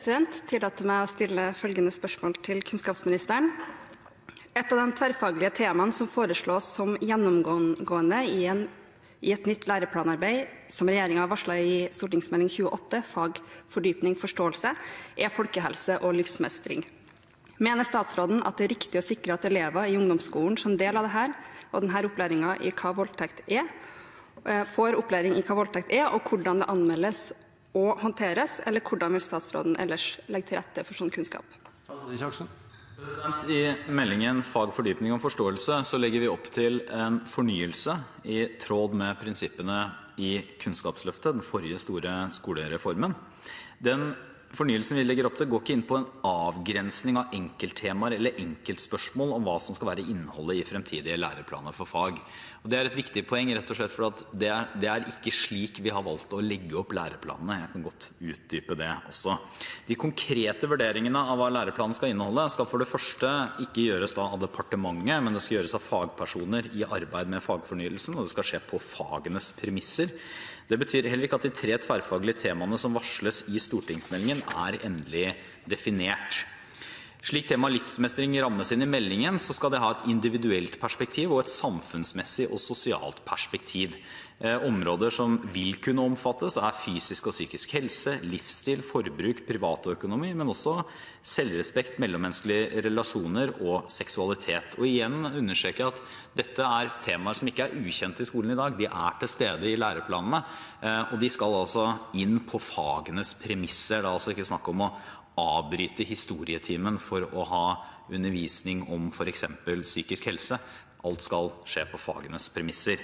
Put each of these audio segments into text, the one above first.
Tillater meg å stille følgende spørsmål til kunnskapsministeren. Et av de tverrfaglige temaene som foreslås som gjennomgående i et nytt læreplanarbeid som regjeringen har varslet i stortingsmelding 28, Fag, fordypning, forståelse, er folkehelse og livsmestring. Mener statsråden at det er riktig å sikre at elever i ungdomsskolen som del av dette og denne opplæringen i hva voldtekt er, får opplæring i hva voldtekt er, og hvordan det anmeldes og håndteres, eller hvordan vil statsråden ellers legge til rette for sånn kunnskap? I meldingen Fag, fordypning og forståelse så legger vi opp til en fornyelse i tråd med prinsippene i Kunnskapsløftet, den forrige store skolereformen. Den fornyelsen vi legger opp til går ikke inn på en avgrensning av enkelttemaer eller enkeltspørsmål om hva som skal være innholdet i fremtidige læreplaner for fag. Og det er et viktig poeng, rett og slett for at det er ikke slik vi har valgt å legge opp læreplanene. Jeg kan godt utdype det også. De konkrete vurderingene av hva læreplanen skal inneholde skal for det første ikke gjøres av departementet, men det skal gjøres av fagpersoner i arbeid med fagfornyelsen, og det skal skje på fagenes premisser. Det betyr heller ikke at de 3 tverrfaglige temaene som varsles i stortingsmeldingen er endelig definert. Slik tema livsmestring rammes inn i meldingen, så skal det ha et individuelt perspektiv og et samfunnsmessig og sosialt perspektiv. Områder som vil kunne omfattes er fysisk og psykisk helse, livsstil, forbruk, privatøkonomi, men også selvrespekt, mellommenneskelige relasjoner og seksualitet. Og igjen understreker jeg at dette er temaer som ikke er ukjente i skolen i dag. De er til stede i læreplanene, og de skal altså inn på fagenes premisser. Det er altså ikke snakk om å avbryte historietimen for å ha undervisning om for eksempel psykisk helse. Alt skal skje på fagenes premisser.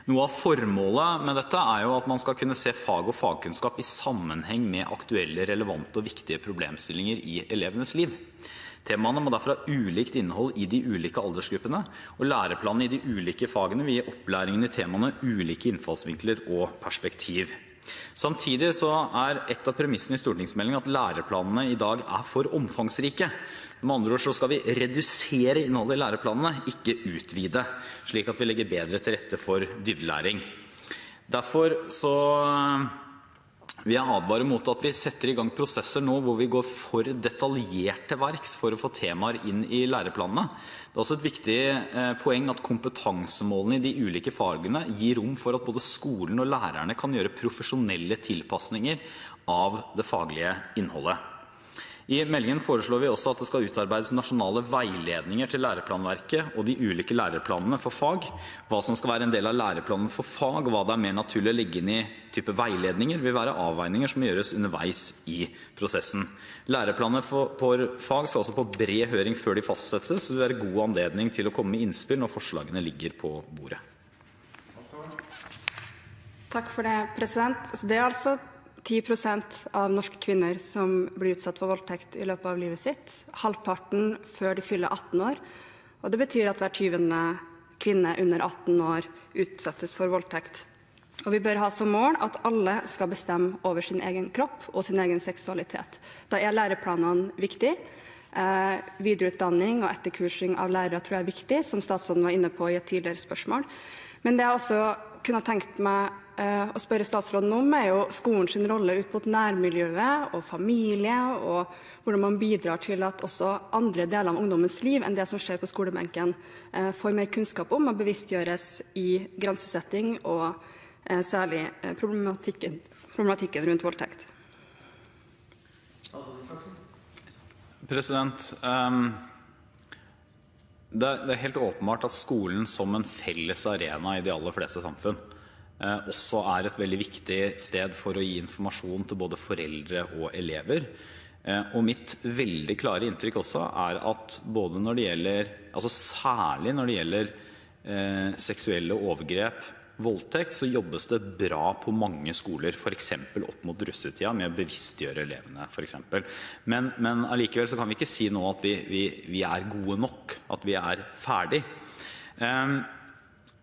Noe av formålet med dette er jo at man skal kunne se fag og fagkunnskap i sammenheng med aktuelle, relevante og viktige problemstillinger i elevenes liv. Temaene må derfor ha ulikt innhold i de ulike aldersgruppene, og læreplanene i de ulike fagene vil gi opplæringen i temaene ulike innfallsvinkler og perspektiv. Samtidig så er et av premissene i stortingsmeldingen at læreplanene i dag er for omfangsrike. Med andre ord så skal vi redusere innholdet i læreplanene, ikke utvide, slik at vi legger bedre til rette for dybdelæring. Derfor så vil jeg advare mot at vi setter i gang prosesser nå hvor vi går for detaljert til verks for å få temaer inn i læreplanene. Det er også et viktig poeng at kompetansemålene i de ulike fagene gir rom for at både skolen og lærerne kan gjøre profesjonelle tilpasninger av det faglige innholdet. I meldingen foreslår vi også at det skal utarbeides nasjonale veiledninger til læreplanverket og de ulike læreplanene for fag. Hva som skal være en del av læreplanen for fag, og hva det er mer naturlig å legge inn i type veiledninger, vil være avveininger som gjøres underveis i prosessen. Læreplaner for fag skal også på bred høring før de fastsettes, så det vil være god anledning til å komme med innspill når forslagene ligger på bordet. Takk for det, president. Det er altså 10% av norske kvinner som blir utsatt for voldtekt i løpet av livet sitt, halvparten før de fyller 18 år, og det betyr at hver 20. kvinne under 18 år utsettes for voldtekt. Og vi bør ha som mål at alle skal bestemme over sin egen kropp og sin egen seksualitet. Da er læreplanene viktig. Videreutdanning og etterkursing av lærere tror jeg er viktig, som statsråden var inne på i et tidligere spørsmål. Men det jeg også kunne tenkt meg å spørre statsråden om, er jo skolens rolle ut mot nærmiljøet og familie, og hvordan man bidrar til at også andre deler av ungdommens liv enn det som skjer på skolebenken, får mer kunnskap om og bevisstgjøres i grensesetting og særlig problematikken rundt voldtekt. Det er helt åpenbart at skolen som en felles arena i de aller fleste samfunn også er et veldig viktig sted for å gi informasjon til både foreldre og elever. Og mitt veldig klare inntrykk også er at både når det gjelder, altså særlig når det gjelder seksuelle overgrep, voldtekt, så jobbes det bra på mange skoler, for eksempel opp mot russetida med å bevisstgjøre elevene, for eksempel. Men allikevel så kan vi ikke si nå at vi er gode nok, at vi er ferdig.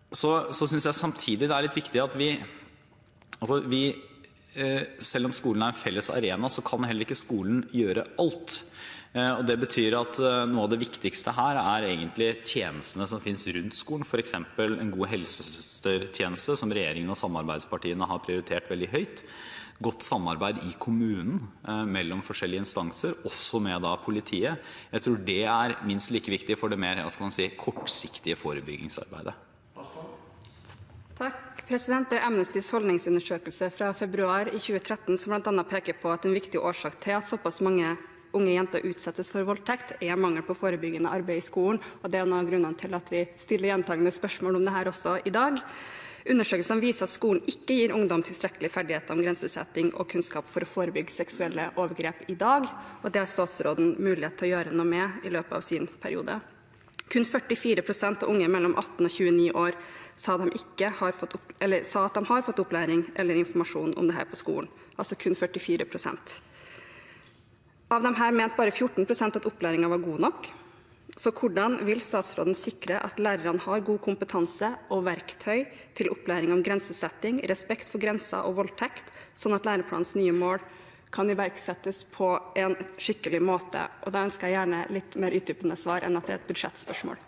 Så synes jeg samtidig det er litt viktig at selv om skolen er en felles arena, så kan heller ikke skolen gjøre alt. Og det betyr at noe av det viktigste her er egentlig tjenestene som finnes rundt skolen, for eksempel en god helsesøstertjeneste som regjeringen og samarbeidspartiene har prioritert veldig høyt. godt samarbeid i kommunen mellom forskjellige instanser, også med da politiet. Jeg tror det minst like viktig for det mer kortsiktige forebyggingsarbeidet. Takk. Det er Amnestys holdningsundersøkelse fra februar i 2013 som blant annet peker på at en viktig årsak til at såpass mange unge jenter utsettes for voldtekt, mangel på forebyggende arbeid i skolen. Og det noen av grunnene til at vi stiller gjentagende spørsmål om det her også i dag. Undersøkelsen viser at skolen ikke gir ungdom tilstrekkelige ferdigheter om grensesetting og kunnskap for å forebygge seksuelle overgrep i dag, og det har statsråden mulighet til å gjøre noe med i løpet av sin periode. Kun 44% av unge mellom 18 og 29 år sa at de har fått opplæring eller informasjon om dette på skolen. Altså kun 44%. Av dem her mente bare 14% at opplæringen var god nok. Så hvordan vil statsråden sikre at lærerne har god kompetanse og verktøy til opplæring om grensesetting, respekt for grenser og voldtekt, sånn at læreplanens nye mål kan iverksettes på en skikkelig måte? Og da ønsker jeg gjerne litt mer utdypende svar enn at det er et budsjettspørsmål.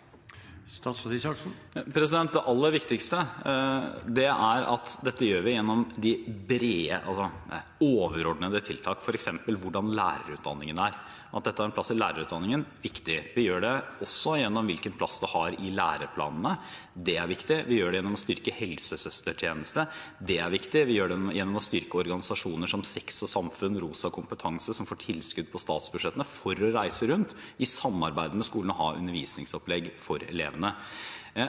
Statsråd Isaksen. Det aller viktigste det at dette gjør vi gjennom de brede, overordnede tiltak, for eksempel hvordan lærerutdanningen At dette har en plass i lærerutdanningen, viktig. Vi gjør det også gjennom hvilken plass det har i læreplanene. Det viktig. Vi gjør det gjennom å styrke helsesøstertjeneste. Det viktig. Vi gjør det gjennom å styrke organisasjoner som Sex og Samfunn, Rosa Kompetanse, som får tilskudd på statsbudsjettene for å reise rundt i samarbeid med skolen og ha undervisningsopplegg for elevene.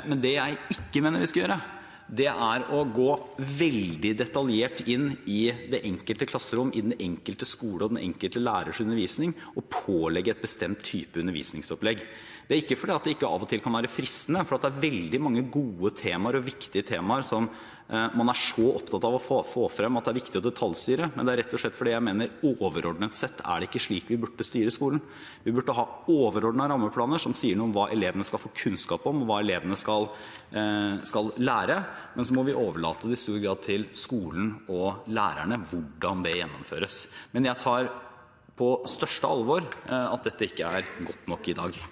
Men det jeg ikke mener vi skal gjøre, det å gå veldig detaljert inn i det enkelte klasserom, i den enkelte skole og den enkelte lærers undervisning, og pålegge et bestemt type undervisningsopplegg. Det ikke fordi at det ikke av og til kan være fristende, for at det veldig mange gode temaer og viktige temaer som man så opptatt av å få frem at det viktig å detaljstyre, men det rett og slett fordi jeg mener overordnet sett det ikke slik vi burde styre skolen. Vi burde ha overordnede rammeplaner som sier noe om hva elevene skal få kunnskap om, og hva elevene skal lære, men så må vi overlate det i stor grad til skolen og lærerne hvordan det gjennomføres. Men jeg tar på største alvor at dette ikke godt nok i dag.